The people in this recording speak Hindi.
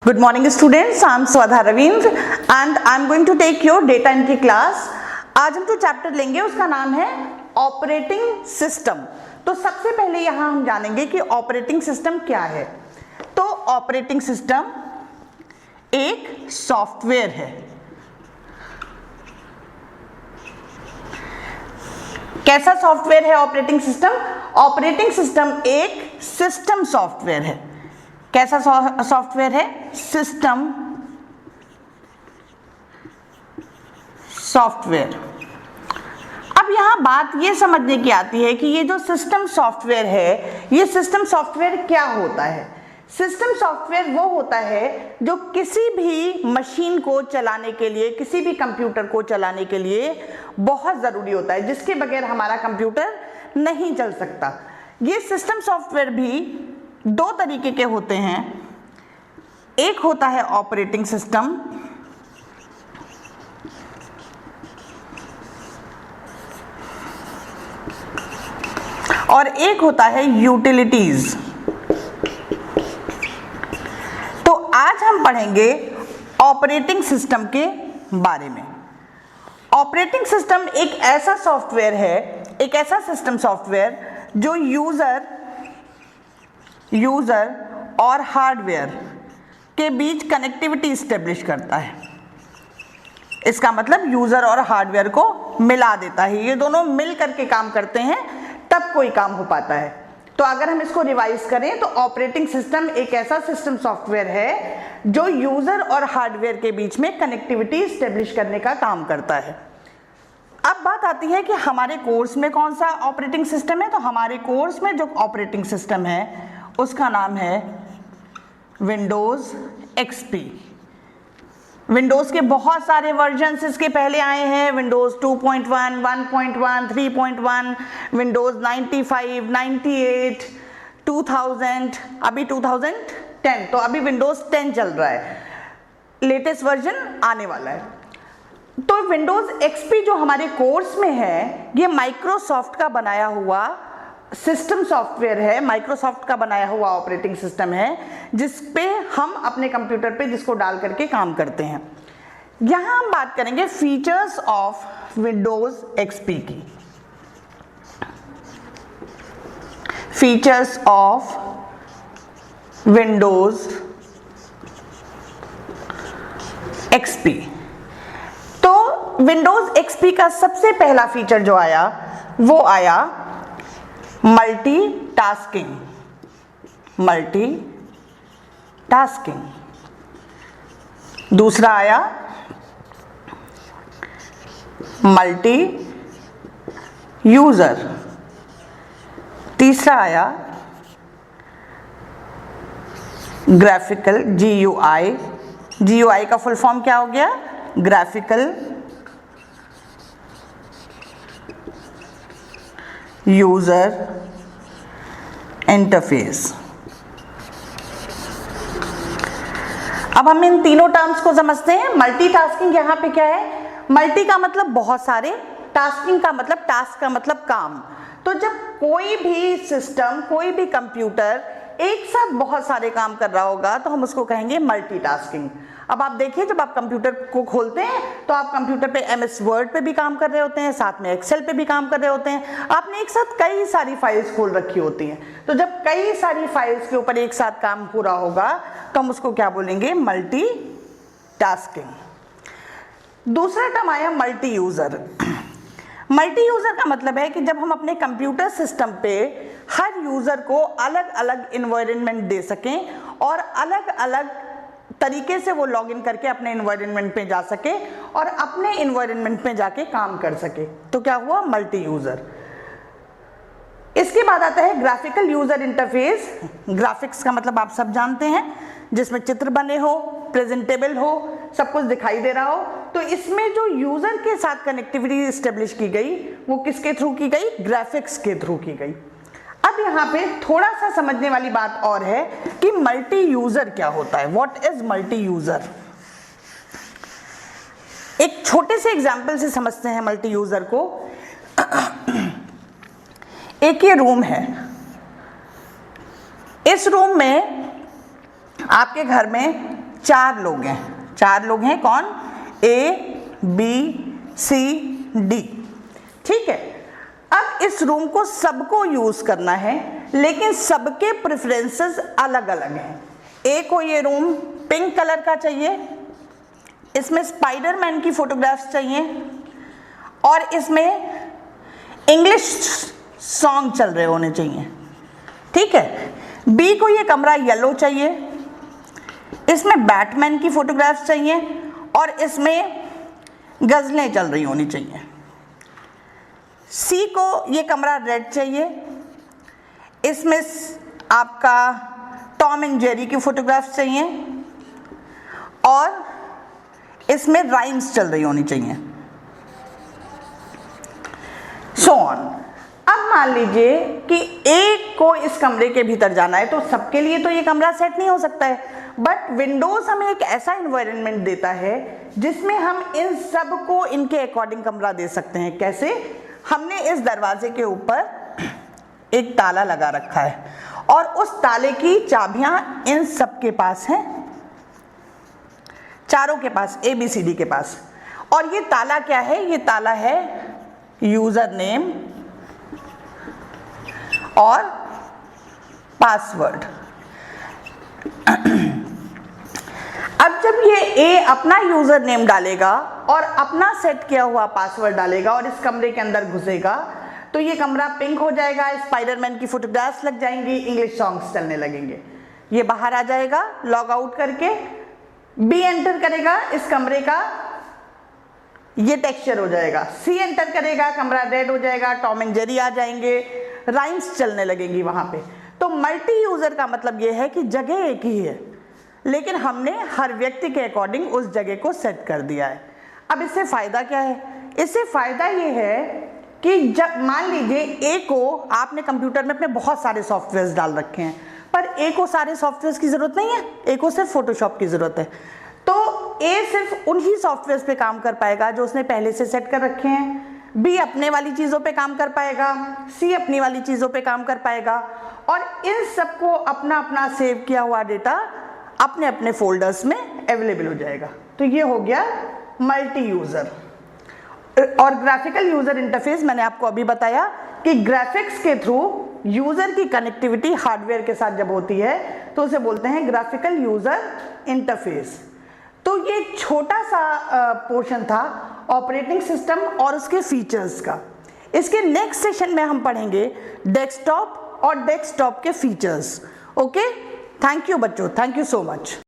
Good morning students, I am Swadha Ravindra and I am going to take your data entry class। आज हम जो चैप्टर लेंगे उसका नाम है ऑपरेटिंग सिस्टम। तो सबसे पहले यहाँ हम जानेंगे कि ऑपरेटिंग सिस्टम क्या है। तो ऑपरेटिंग सिस्टम एक सॉफ्टवेयर है। कैसा सॉफ्टवेयर है ऑपरेटिंग सिस्टम? ऑपरेटिंग सिस्टम एक सिस्टम सॉफ्टवेयर है। कैसा सॉफ्टवेयर है? System software. अब यहां बात ये समझने की आती है कि ये जो सिस्टम सॉफ्टवेयर है, ये सिस्टम सॉफ्टवेयर क्या होता है? सिस्टम सॉफ्टवेयर वो होता है जो किसी भी मशीन को चलाने के लिए, किसी भी कंप्यूटर को चलाने के लिए बहुत जरूरी होता है, जिसके बगैर हमारा कंप्यूटर नहीं चल सकता। ये सिस्टम सॉफ्टवेयर भी दो तरीके के होते हैं। एक होता है ऑपरेटिंग सिस्टम और एक होता है यूटिलिटीज। तो आज हम पढ़ेंगे ऑपरेटिंग सिस्टम के बारे में। ऑपरेटिंग सिस्टम एक ऐसा सॉफ्टवेयर है, एक ऐसा सिस्टम सॉफ्टवेयर जो यूजर और हार्डवेयर के बीच कनेक्टिविटी स्टेब्लिश करता है। इसका मतलब यूजर और हार्डवेयर को मिला देता है। ये दोनों मिल करके काम करते हैं तब कोई काम हो पाता है। तो अगर हम इसको रिवाइज करें तो ऑपरेटिंग सिस्टम एक ऐसा सिस्टम सॉफ्टवेयर है जो यूजर और हार्डवेयर के बीच में कनेक्टिविटी स्टेब्लिश करने का काम करता है। अब बात आती है कि हमारे कोर्स में कौन सा ऑपरेटिंग सिस्टम है। तो हमारे कोर्स में जो ऑपरेटिंग सिस्टम है उसका नाम है विंडोज एक्सपी। विंडोज के बहुत सारे वर्जन्स इसके पहले आए हैं। विंडोज 2.1, 1.1, 3.1, विंडोज 95, 98, 2000, अभी 2010। तो अभी विंडोज 10 चल रहा है, लेटेस्ट वर्जन आने वाला है। तो विंडोज एक्सपी जो हमारे कोर्स में है, ये माइक्रोसॉफ्ट का बनाया हुआ सिस्टम सॉफ्टवेयर है, माइक्रोसॉफ्ट का बनाया हुआ ऑपरेटिंग सिस्टम है, जिस पे हम अपने कंप्यूटर पे जिसको डाल करके काम करते हैं। यहां हम बात करेंगे फीचर्स ऑफ विंडोज एक्सपी की। Features of Windows XP. तो विंडोज एक्सपी का सबसे पहला फीचर जो आया वो आया मल्टीटास्किंग। दूसरा आया मल्टी यूजर। तीसरा आया ग्राफिकल, GUI। GUI का फुल फॉर्म क्या हो गया? Graphical user interface. अब हम इन तीनों टर्म्स को समझते हैं। मल्टीटास्किंग यहाँ पे क्या है? मल्टी का मतलब बहुत सारे, टास्किंग का मतलब, टास्क का मतलब काम। तो जब कोई भी सिस्टम, कोई भी कंप्यूटर एक साथ बहुत सारे काम कर रहा होगा तो हम उसको कहेंगे मल्टीटास्किंग। अब आप देखिए, जब आप कंप्यूटर को खोलते हैं तो आप कंप्यूटर पे MS वर्ड पे भी काम कर रहे होते हैं, साथ में एक्सेल पे भी काम कर रहे होते हैं। आपने एक साथ कई सारी फाइल्स खोल रखी होती हैं। तो जब कई सारी फाइल्स के ऊपर एक साथ काम पूरा होगा तो हम उसको क्या बोलेंगे? मल्टीटास्किंग। दूसरा टर्म आया मल्टी यूजर। मल्टी यूजर का मतलब है कि जब हम अपने कंप्यूटर सिस्टम पे हर यूजर को अलग अलग एनवायरनमेंट दे सकें और अलग अलग तरीके से वो लॉगिन करके अपने एनवायरनमेंट पे जा सके और अपने एनवायरनमेंट पे जाके काम कर सके, तो क्या हुआ? Multi user. इसके बाद आता है ग्राफिकल यूजर इंटरफेस। ग्राफिक्स का मतलब आप सब जानते हैं, जिसमें चित्र बने हो, प्रेजेंटेबल हो, सब कुछ दिखाई दे रहा हो। तो इसमें जो यूजर के साथ कनेक्टिविटी एस्टेब्लिश की गई वो किसके थ्रू की गई? ग्राफिक्स के थ्रू की गई। अब यहाँ पे थोड़ा सा समझने वाली बात और है कि मल्टी यूजर क्या होता है। What is multi user? एक छोटे से एग्जाम्पल से समझते हैं मल्टी यूजर को। एक ये रूम है, इस रूम में आपके घर में 4 लोग हैं, 4 लोग हैं, कौन? A, B, C, D, ठीक है। अब इस रूम को सबको यूज करना है, लेकिन सबके प्रेफरेंसेस अलग अलग हैं। ए को ये रूम पिंक कलर का चाहिए, इसमें स्पाइडरमैन की फोटोग्राफ्स चाहिए और इसमें इंग्लिश सॉन्ग चल रहे होने चाहिए, ठीक है। बी को ये कमरा येलो चाहिए, इसमें बैटमैन की फोटोग्राफ्स चाहिए और इसमें गजलें चल रही होनी चाहिए। सी को ये कमरा रेड चाहिए, इसमें आपका टॉम एंड जेरी की फोटोग्राफ्स चाहिए और इसमें राइम्स चल रही होनी चाहिए, सो ऑन। अब मान लीजिए कि एक को इस कमरे के भीतर जाना है, तो सबके लिए तो ये कमरा सेट नहीं हो सकता है, बट विंडोज हमें एक ऐसा एनवायरनमेंट देता है जिसमें हम इन सब को इनके अकॉर्डिंग कमरा दे सकते हैं। कैसे? हमने इस दरवाजे के ऊपर एक ताला लगा रखा है और उस ताले की चाबियां इन सब के पास हैं, चारों के पास, ABCD के पास। और ये ताला क्या है? ये ताला है यूजर नेम और पासवर्ड। अब जब ये A अपना यूजर नेम डालेगा और अपना सेट किया हुआ पासवर्ड डालेगा और इस कमरे के अंदर घुसेगा, तो ये कमरा पिंक हो जाएगा, स्पाइडरमैन की फोटोग्राफ्स लग जाएंगी, इंग्लिश सॉन्ग्स चलने लगेंगे। ये बाहर आ जाएगा लॉग आउट करके, B एंटर करेगा, इस कमरे का ये टेक्सचर हो जाएगा। C एंटर करेगा, कमरा रेड हो जाएगा, टॉम एंड जेरी आ जाएंगे, राइम्स चलने लगेंगी वहां पे। तो मल्टी यूजर का मतलब ये है कि जगह एक ही है, लेकिन हमने हर व्यक्ति के अकॉर्डिंग उस जगह को सेट कर दिया है। अब इससे फायदा क्या है? इससे फायदा ये है कि जब मान लीजिए ए को आपने कंप्यूटर में अपने बहुत सारे सॉफ्टवेयर डाल रखे हैं, पर ए को सारे सॉफ्टवेयर की जरूरत नहीं है, ए को सिर्फ फोटोशॉप की जरूरत है। तो ए सिर्फ उन्हीं सॉफ्टवेयर पे काम कर पाएगा जो उसने पहले से सेट कर रखे हैं, बी अपने वाली चीज़ों पे काम कर पाएगा, सी अपनी वाली चीज़ों पे काम कर पाएगा और इन सबको अपना अपना सेव किया हुआ डेटा अपने अपने फोल्डर्स में अवेलेबल हो जाएगा। तो ये हो गया मल्टी यूज़र। और ग्राफिकल यूज़र इंटरफेस मैंने आपको अभी बताया कि ग्राफिक्स के थ्रू यूज़र की कनेक्टिविटी हार्डवेयर के साथ जब होती है तो उसे बोलते हैं ग्राफिकल यूज़र इंटरफेस। तो ये छोटा सा पोर्शन था ऑपरेटिंग सिस्टम और उसके फीचर्स का। इसके नेक्स्ट सेशन में हम पढ़ेंगे डेस्कटॉप और डेस्कटॉप के फीचर्स। ओके, थैंक यू बच्चों, थैंक यू सो मच।